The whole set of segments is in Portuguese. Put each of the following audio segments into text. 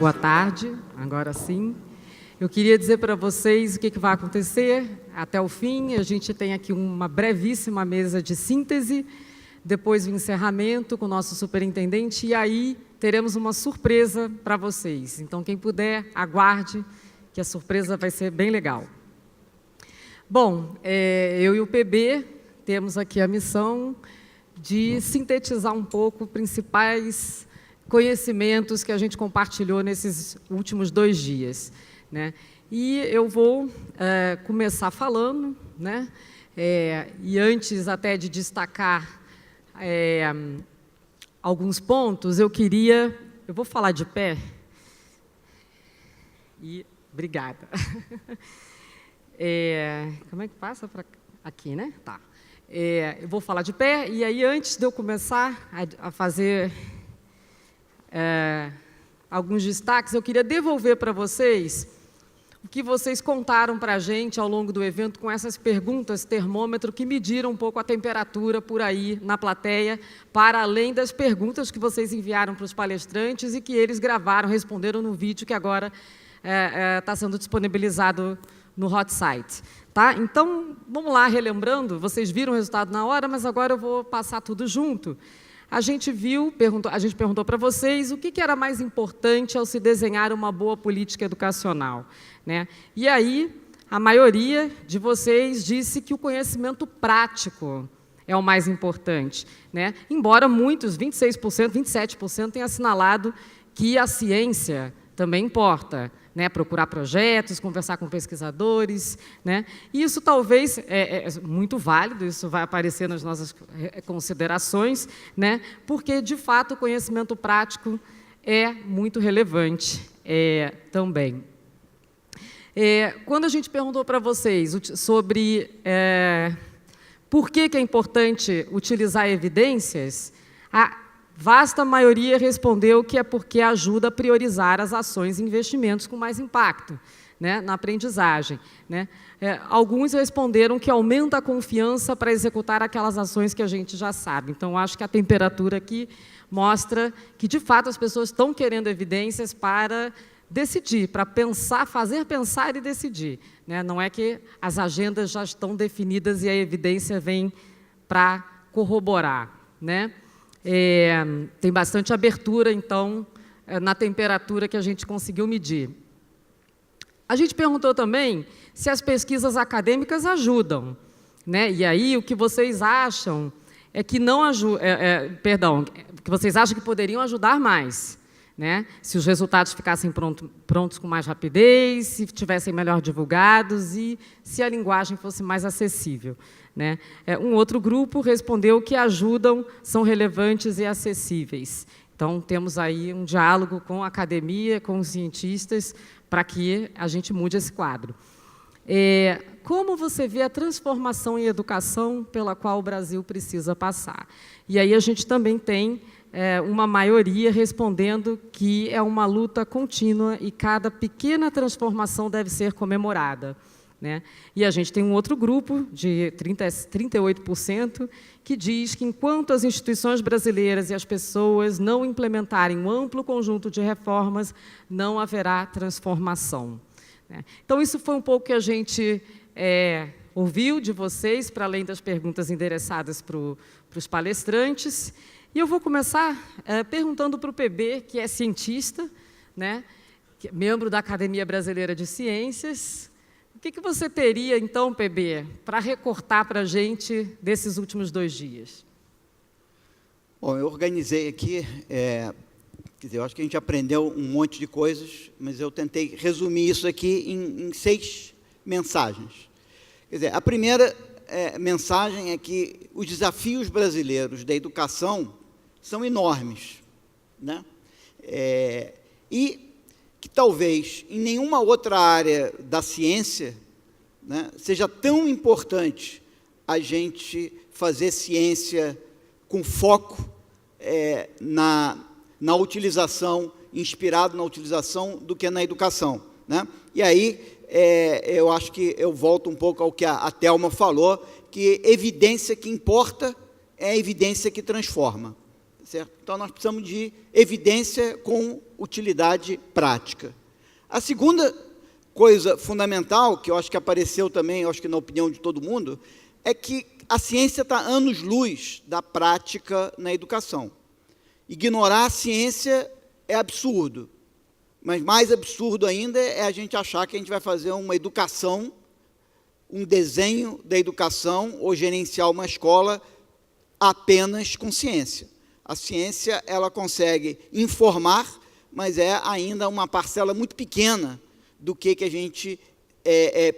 Boa tarde, agora sim. Eu queria dizer para vocês o que vai acontecer até o fim. A gente tem aqui uma brevíssima mesa de síntese, depois o encerramento com o nosso superintendente, e aí teremos uma surpresa para vocês. Então, quem puder, aguarde, que a surpresa vai ser bem legal. Bom, eu e o PB temos aqui a missão de sintetizar um pouco os principais conhecimentos que a gente compartilhou nesses últimos 2 dias, né? E eu vou começar falando, né? E antes até de destacar alguns pontos, eu vou falar de pé, e obrigada. Como é que passa para aqui, né? Tá. Eu vou falar de pé, e aí antes de eu começar a fazer alguns destaques, eu queria devolver para vocês o que vocês contaram para a gente ao longo do evento com essas perguntas termômetro que mediram um pouco a temperatura por aí na plateia, para além das perguntas que vocês enviaram para os palestrantes e que eles gravaram, responderam no vídeo que agora está sendo disponibilizado no Hot Site. Tá? Então, vamos lá, relembrando, vocês viram o resultado na hora, mas agora eu vou passar tudo junto. A gente perguntou para vocês o que era mais importante ao se desenhar uma boa política educacional, né? E aí, a maioria de vocês disse que o conhecimento prático é o mais importante, né? Embora muitos, 26%, 27%, tenham assinalado que a ciência também importa, né? Procurar projetos, conversar com pesquisadores, né? E isso talvez é muito válido, isso vai aparecer nas nossas considerações, né? Porque, de fato, o conhecimento prático é muito relevante também. Quando a gente perguntou para vocês sobre por que é importante utilizar evidências, a vasta maioria respondeu que é porque ajuda a priorizar as ações e investimentos com mais impacto, né, na aprendizagem, né? Alguns responderam que aumenta a confiança para executar aquelas ações que a gente já sabe. Então, acho que a temperatura aqui mostra que, de fato, as pessoas estão querendo evidências para decidir, para pensar, fazer pensar e decidir, né? Não é que as agendas já estão definidas e a evidência vem para corroborar, né? Tem bastante abertura, então, na temperatura que a gente conseguiu medir. A gente perguntou também se as pesquisas acadêmicas ajudam, né? E aí o que vocês acham é que não ajudam, que vocês acham que poderiam ajudar mais, né? Se os resultados ficassem prontos com mais rapidez, se tivessem melhor divulgados e se a linguagem fosse mais acessível, né? Um outro grupo respondeu que ajudam, são relevantes e acessíveis. Então, temos aí um diálogo com a academia, com os cientistas, para que a gente mude esse quadro. Como você vê a transformação em educação pela qual o Brasil precisa passar? E aí a gente também tem uma maioria respondendo que é uma luta contínua e cada pequena transformação deve ser comemorada, né? E a gente tem um outro grupo, de 38%, que diz que, enquanto as instituições brasileiras e as pessoas não implementarem um amplo conjunto de reformas, não haverá transformação, né? Então, isso foi um pouco que a gente ouviu de vocês, para além das perguntas endereçadas para os palestrantes. E eu vou começar perguntando para o PB, que é cientista, né, membro da Academia Brasileira de Ciências. O que você teria, então, PB, para recortar para a gente desses últimos 2 dias? Bom, eu organizei aqui, quer dizer, eu acho que a gente aprendeu um monte de coisas, mas eu tentei resumir isso aqui em 6 mensagens. Quer dizer, a primeira mensagem é que os desafios brasileiros da educação são enormes, né? E que talvez em nenhuma outra área da ciência, né, seja tão importante a gente fazer ciência com foco na utilização, inspirado na utilização, do que na educação, né? E aí, eu acho que eu volto um pouco ao que a Thelma falou, que evidência que importa é a evidência que transforma. certo? Então, nós precisamos de evidência com utilidade prática. A segunda coisa fundamental, que eu acho que apareceu também, eu acho que na opinião de todo mundo, é que a ciência está anos-luz da prática na educação. Ignorar a ciência é absurdo, mas mais absurdo ainda é a gente achar que a gente vai fazer uma educação, um desenho da educação ou gerenciar uma escola apenas com ciência. A ciência, ela consegue informar, mas é ainda uma parcela muito pequena do que a gente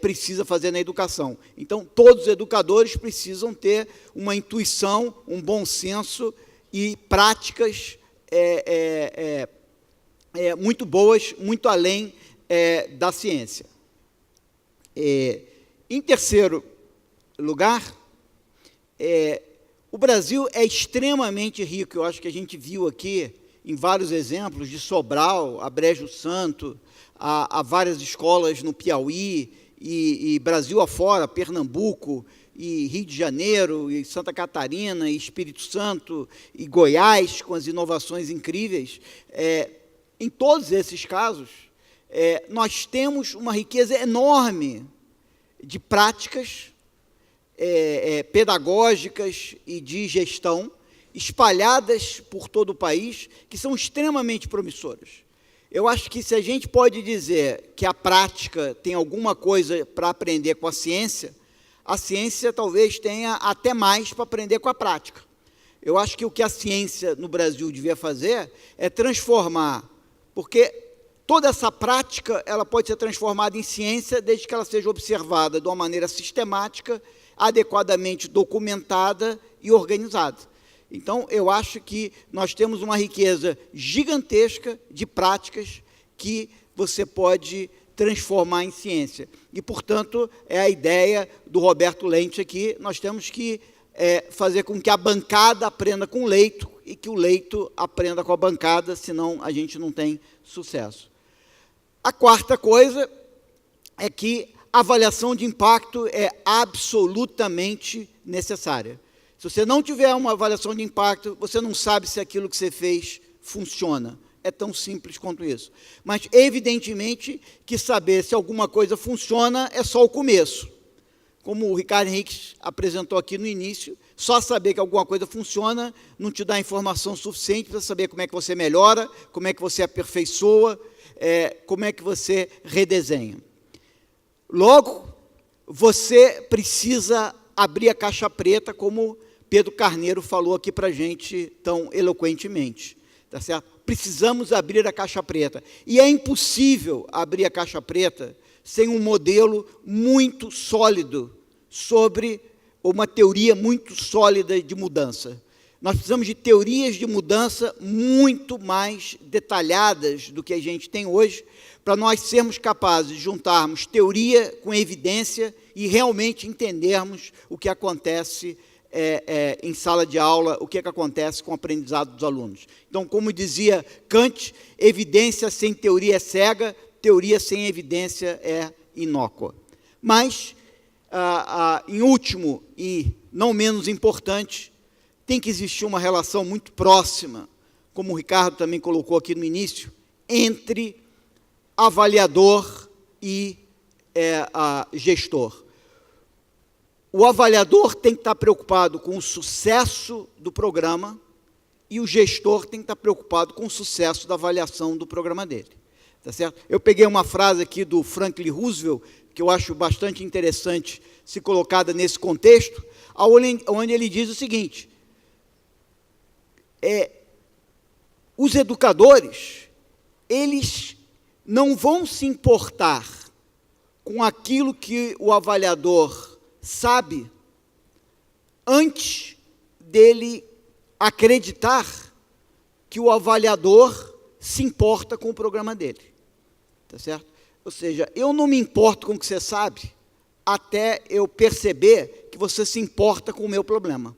precisa fazer na educação. Então, todos os educadores precisam ter uma intuição, um bom senso e práticas muito boas, muito além da ciência. Em terceiro lugar, o Brasil é extremamente rico. Eu acho que a gente viu aqui, em vários exemplos, de Sobral, a Brejo Santo, a várias escolas no Piauí, e Brasil afora, Pernambuco, e Rio de Janeiro, e Santa Catarina, e Espírito Santo, e Goiás, com as inovações incríveis. Em todos esses casos, nós temos uma riqueza enorme de práticas pedagógicas e de gestão, espalhadas por todo o país, que são extremamente promissoras. Eu acho que se a gente pode dizer que a prática tem alguma coisa para aprender com a ciência talvez tenha até mais para aprender com a prática. Eu acho que o que a ciência no Brasil devia fazer é transformar, porque toda essa prática ela pode ser transformada em ciência desde que ela seja observada de uma maneira sistemática, adequadamente documentada e organizada. Então, eu acho que nós temos uma riqueza gigantesca de práticas que você pode transformar em ciência. E, portanto, é a ideia do Roberto Lente aqui, nós temos que fazer com que a bancada aprenda com o leito e que o leito aprenda com a bancada, senão a gente não tem sucesso. A quarta coisa é que a avaliação de impacto é absolutamente necessária. Se você não tiver uma avaliação de impacto, você não sabe se aquilo que você fez funciona. É tão simples quanto isso. Mas, evidentemente, que saber se alguma coisa funciona é só o começo. Como o Ricardo Henrique apresentou aqui no início, só saber que alguma coisa funciona não te dá informação suficiente para saber como é que você melhora, como é que você aperfeiçoa, como é que você redesenha. Logo, você precisa abrir a caixa preta, como Pedro Carneiro falou aqui para a gente tão eloquentemente. Tá certo? Precisamos abrir a caixa preta. E é impossível abrir a caixa preta sem um modelo muito sólido sobre uma teoria muito sólida de mudança. Nós precisamos de teorias de mudança muito mais detalhadas do que a gente tem hoje, para nós sermos capazes de juntarmos teoria com evidência e realmente entendermos o que acontece em sala de aula, o que acontece com o aprendizado dos alunos. Então, como dizia Kant, evidência sem teoria é cega, teoria sem evidência é inócua. Mas, em último e não menos importante, tem que existir uma relação muito próxima, como o Ricardo também colocou aqui no início, entre avaliador e gestor. O avaliador tem que estar preocupado com o sucesso do programa e o gestor tem que estar preocupado com o sucesso da avaliação do programa dele. Tá certo? Eu peguei uma frase aqui do Franklin Roosevelt, que eu acho bastante interessante se colocada nesse contexto, onde ele diz o seguinte: os educadores, eles não vão se importar com aquilo que o avaliador sabe antes dele acreditar que o avaliador se importa com o programa dele. Tá certo? Ou seja, eu não me importo com o que você sabe até eu perceber que você se importa com o meu problema.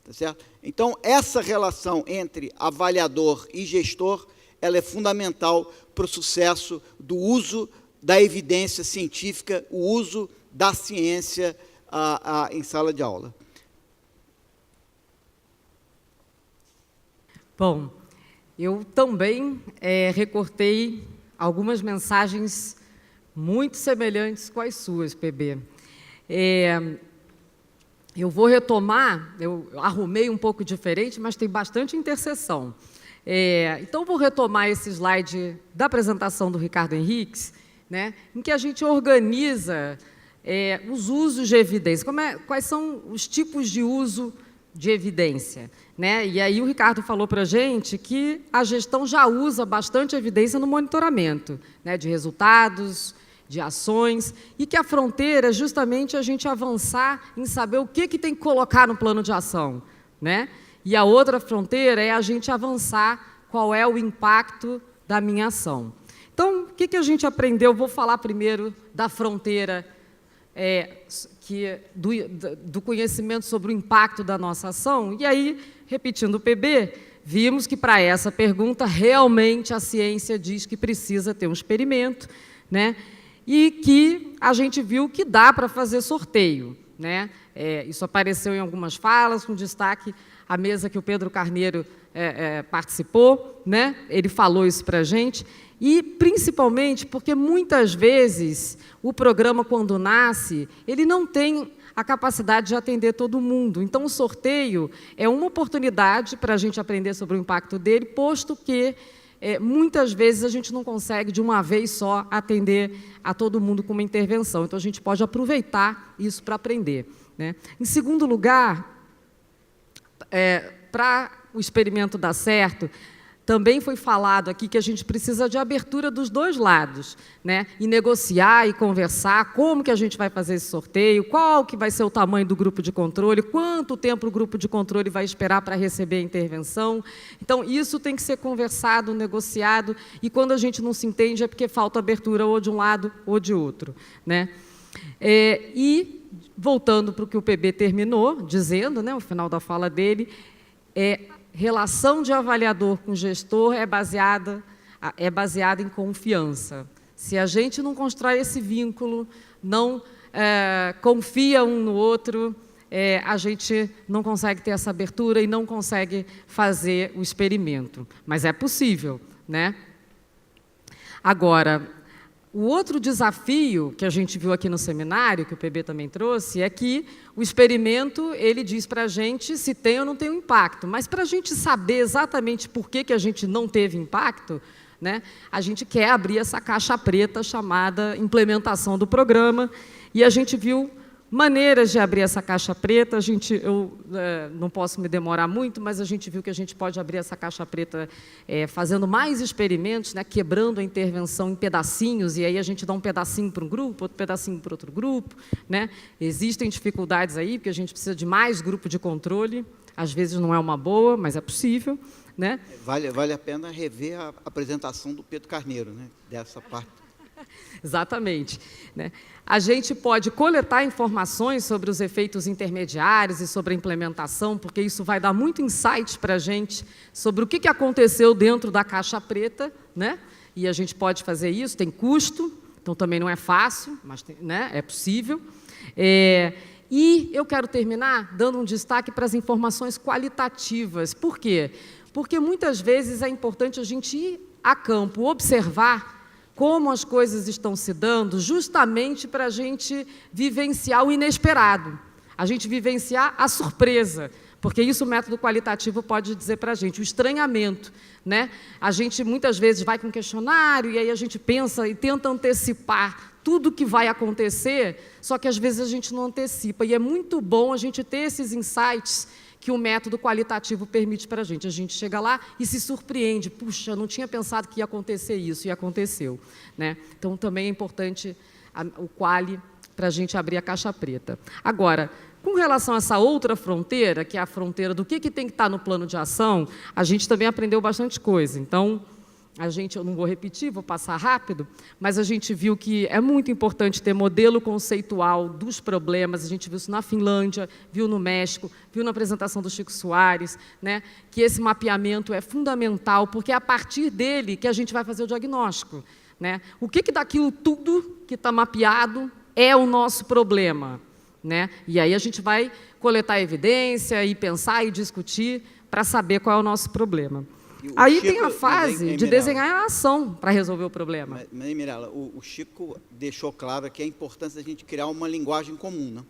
Tá certo? Então, essa relação entre avaliador e gestor, ela é fundamental para o sucesso do uso da evidência científica, o uso da ciência em sala de aula. Bom, eu também recortei algumas mensagens muito semelhantes com as suas, PB. Eu vou retomar, eu arrumei um pouco diferente, mas tem bastante interseção. Então, vou retomar esse slide da apresentação do Ricardo Henriques, né, em que a gente organiza os usos de evidência, quais são os tipos de uso de evidência, né? E aí o Ricardo falou para a gente que a gestão já usa bastante evidência no monitoramento, né, de resultados, de ações, e que a fronteira é justamente a gente avançar em saber o que tem que colocar no plano de ação, né? E a outra fronteira é a gente avançar qual é o impacto da minha ação. Então, o que a gente aprendeu? Vou falar primeiro da fronteira do conhecimento sobre o impacto da nossa ação, e aí, repetindo o PB, vimos que para essa pergunta, realmente a ciência diz que precisa ter um experimento, né? E que a gente viu que dá para fazer sorteio, né? Isso apareceu em algumas falas, com destaque à mesa que o Pedro Carneiro participou, né? Ele falou isso para a gente, e principalmente porque muitas vezes o programa, quando nasce, ele não tem a capacidade de atender todo mundo. Então, o sorteio é uma oportunidade para a gente aprender sobre o impacto dele, posto que muitas vezes a gente não consegue, de uma vez só, atender a todo mundo com uma intervenção. Então, a gente pode aproveitar isso para aprender, né? Em segundo lugar, para o experimento dar certo, também foi falado aqui que a gente precisa de abertura dos dois lados, né? E negociar e conversar como que a gente vai fazer esse sorteio, qual que vai ser o tamanho do grupo de controle, quanto tempo o grupo de controle vai esperar para receber a intervenção. Então, isso tem que ser conversado, negociado, e quando a gente não se entende é porque falta abertura ou de um lado ou de outro, né? E, voltando para o que o PB terminou, dizendo, né, no final da fala dele, relação de avaliador com gestor é baseada em confiança. Se a gente não constrói esse vínculo, não confia um no outro, a gente não consegue ter essa abertura e não consegue fazer o experimento. Mas é possível, né? Agora, o outro desafio que a gente viu aqui no seminário, que o PB também trouxe, é que o experimento, ele diz para a gente se tem ou não tem um impacto. Mas para a gente saber exatamente por que a gente não teve impacto, né, a gente quer abrir essa caixa preta chamada implementação do programa, e a gente viu maneiras de abrir essa caixa preta. Eu não posso me demorar muito, mas a gente viu que a gente pode abrir essa caixa preta fazendo mais experimentos, né, quebrando a intervenção em pedacinhos, e aí a gente dá um pedacinho para um grupo, outro pedacinho para outro grupo, né? Existem dificuldades aí, porque a gente precisa de mais grupo de controle, às vezes não é uma boa, mas é possível, né? Vale a pena rever a apresentação do Pedro Carneiro, né, dessa parte. Exatamente, né? A gente pode coletar informações sobre os efeitos intermediários e sobre a implementação, porque isso vai dar muito insight para a gente sobre o que aconteceu dentro da caixa preta, né? E a gente pode fazer isso, tem custo, então também não é fácil, mas né, é possível. E eu quero terminar dando um destaque para as informações qualitativas. Por quê? Porque muitas vezes é importante a gente ir a campo, observar como as coisas estão se dando, justamente para a gente vivenciar o inesperado, a gente vivenciar a surpresa, porque isso o método qualitativo pode dizer para a gente, o estranhamento, né? A gente muitas vezes vai com um questionário e aí a gente pensa e tenta antecipar tudo o que vai acontecer, só que às vezes a gente não antecipa, e é muito bom a gente ter esses insights que o método qualitativo permite para a gente. A gente chega lá e se surpreende. Puxa, não tinha pensado que ia acontecer isso, e aconteceu, né? Então, também é importante o quali para a gente abrir a caixa preta. Agora, com relação a essa outra fronteira, que é a fronteira do que tem que estar no plano de ação, a gente também aprendeu bastante coisa. Então, eu não vou repetir, vou passar rápido, mas a gente viu que é muito importante ter modelo conceitual dos problemas. A gente viu isso na Finlândia, viu no México, viu na apresentação do Chico Soares, né, que esse mapeamento é fundamental, porque é a partir dele que a gente vai fazer o diagnóstico, né? O que daquilo tudo que está mapeado é o nosso problema, né? E aí a gente vai coletar evidência e pensar e discutir para saber qual é o nosso problema. E o Aí Chico, tem a fase de Mirella, desenhar a ação para resolver o problema. Mas, Mirella, o Chico deixou claro aqui a importância da gente criar uma linguagem comum, né?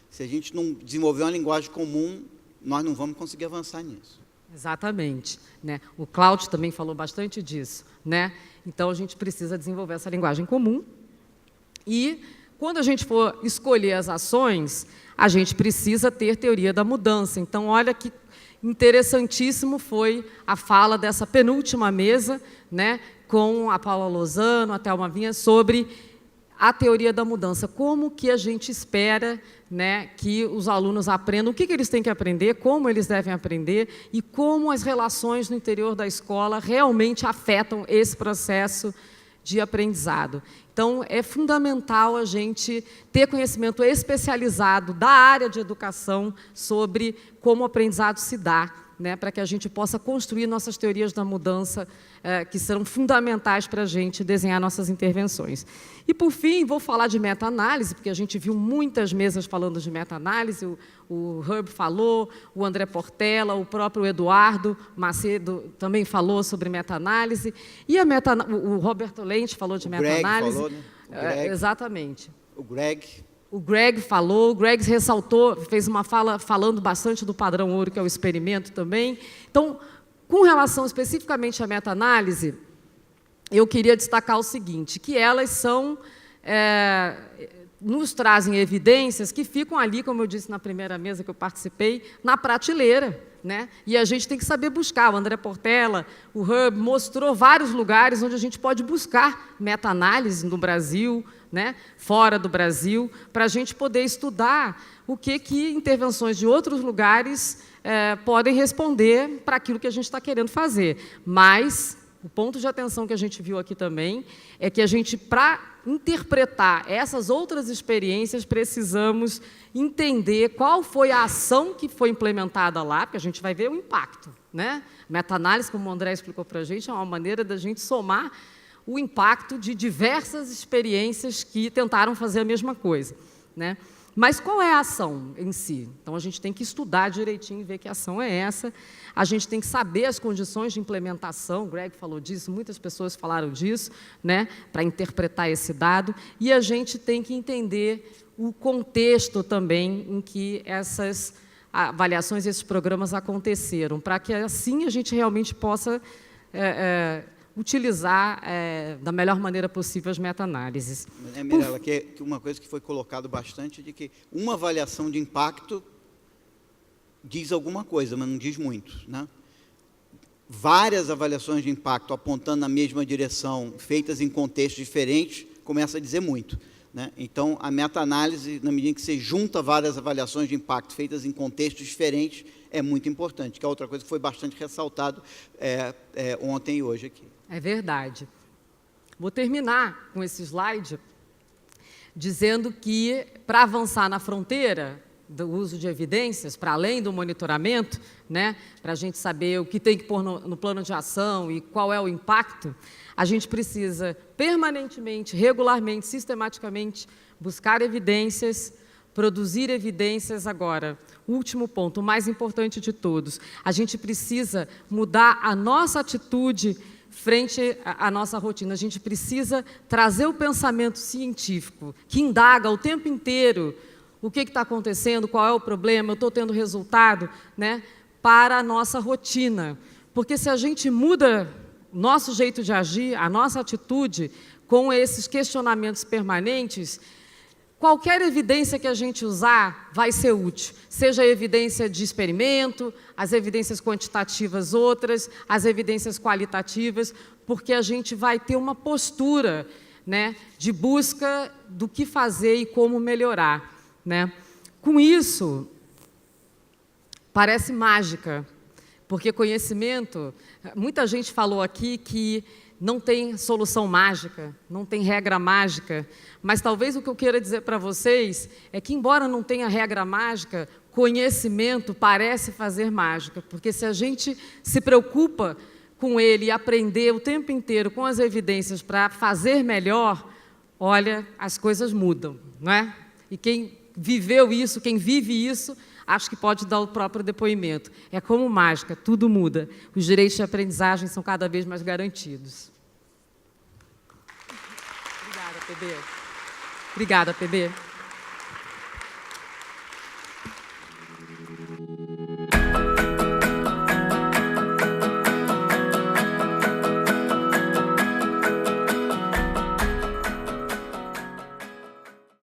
Se a gente não desenvolver uma linguagem comum, nós não vamos conseguir avançar nisso. Exatamente, né? O Cláudio também falou bastante disso, né? Então, a gente precisa desenvolver essa linguagem comum e, quando a gente for escolher as ações, a gente precisa ter teoria da mudança. Então, olha que interessantíssimo foi a fala dessa penúltima mesa, né, com a Paula Lozano, a Thelma Vinha, sobre a teoria da mudança. Como que a gente espera, né, que os alunos aprendam, o que eles têm que aprender, como eles devem aprender e como as relações no interior da escola realmente afetam esse processo de aprendizado. Então, é fundamental a gente ter conhecimento especializado da área de educação sobre como o aprendizado se dá, né, para que a gente possa construir nossas teorias da mudança, que serão fundamentais para a gente desenhar nossas intervenções. E, por fim, vou falar de meta-análise, porque a gente viu muitas mesas falando de meta-análise, o Herb falou, o André Portela, o próprio Eduardo Macedo também falou sobre meta-análise, e o Roberto Lente falou de meta-análise. Greg falou, né? Exatamente. O Greg falou, o Greg ressaltou, fez uma fala falando bastante do padrão ouro, que é o experimento também. Então, com relação especificamente à meta-análise, eu queria destacar o seguinte, que elas são, nos trazem evidências que ficam ali, como eu disse na primeira mesa que eu participei, na prateleira, né? E a gente tem que saber buscar. O André Portela, o Herb, mostrou vários lugares onde a gente pode buscar meta-análise no Brasil, né, fora do Brasil, para a gente poder estudar o que intervenções de outros lugares podem responder para aquilo que a gente está querendo fazer. Mas o ponto de atenção que a gente viu aqui também é que a gente, para interpretar essas outras experiências, precisamos entender qual foi a ação que foi implementada lá, porque a gente vai ver o impacto, né? Meta-análise, como o André explicou para a gente, é uma maneira da gente somar o impacto de diversas experiências que tentaram fazer a mesma coisa, né? Mas qual é a ação em si? Então, a gente tem que estudar direitinho e ver que ação é essa. A gente tem que saber as condições de implementação, o Greg falou disso, muitas pessoas falaram disso, né, para interpretar esse dado, e a gente tem que entender o contexto também em que essas avaliações, esses programas aconteceram, para que assim a gente realmente possa utilizar da melhor maneira possível as meta-análises. Mirella, que uma coisa que foi colocado bastante, de que uma avaliação de impacto diz alguma coisa, mas não diz muito, né? Várias avaliações de impacto apontando na mesma direção, feitas em contextos diferentes, começa a dizer muito, né? Então, a meta-análise, na medida em que você junta várias avaliações de impacto feitas em contextos diferentes, é muito importante, que é outra coisa que foi bastante ressaltado ontem e hoje aqui. É verdade. Vou terminar com esse slide dizendo que, para avançar na fronteira do uso de evidências, para além do monitoramento, né, para a gente saber o que tem que pôr no plano de ação e qual é o impacto, a gente precisa permanentemente, regularmente, sistematicamente, buscar evidências, produzir evidências. Agora, o último ponto, o mais importante de todos, a gente precisa mudar a nossa atitude frente à nossa rotina. A gente precisa trazer o pensamento científico, que indaga o tempo inteiro o que está acontecendo, qual é o problema, eu estou tendo resultado, né, para a nossa rotina. Porque se a gente muda nosso jeito de agir, a nossa atitude, com esses questionamentos permanentes, qualquer evidência que a gente usar vai ser útil, seja a evidência de experimento, as evidências quantitativas outras, as evidências qualitativas, porque a gente vai ter uma postura, né, de busca do que fazer e como melhorar, né? Com isso, parece mágica, porque conhecimento, muita gente falou aqui que não tem solução mágica, não tem regra mágica, mas talvez o que eu queira dizer para vocês é que, embora não tenha regra mágica, conhecimento parece fazer mágica, porque se a gente se preocupa com ele e aprender o tempo inteiro com as evidências para fazer melhor, olha, as coisas mudam, não é? E quem viveu isso, quem vive isso, acho que pode dar o próprio depoimento. É como mágica, tudo muda. Os direitos de aprendizagem são cada vez mais garantidos. Obrigada, PB. Obrigada, PB.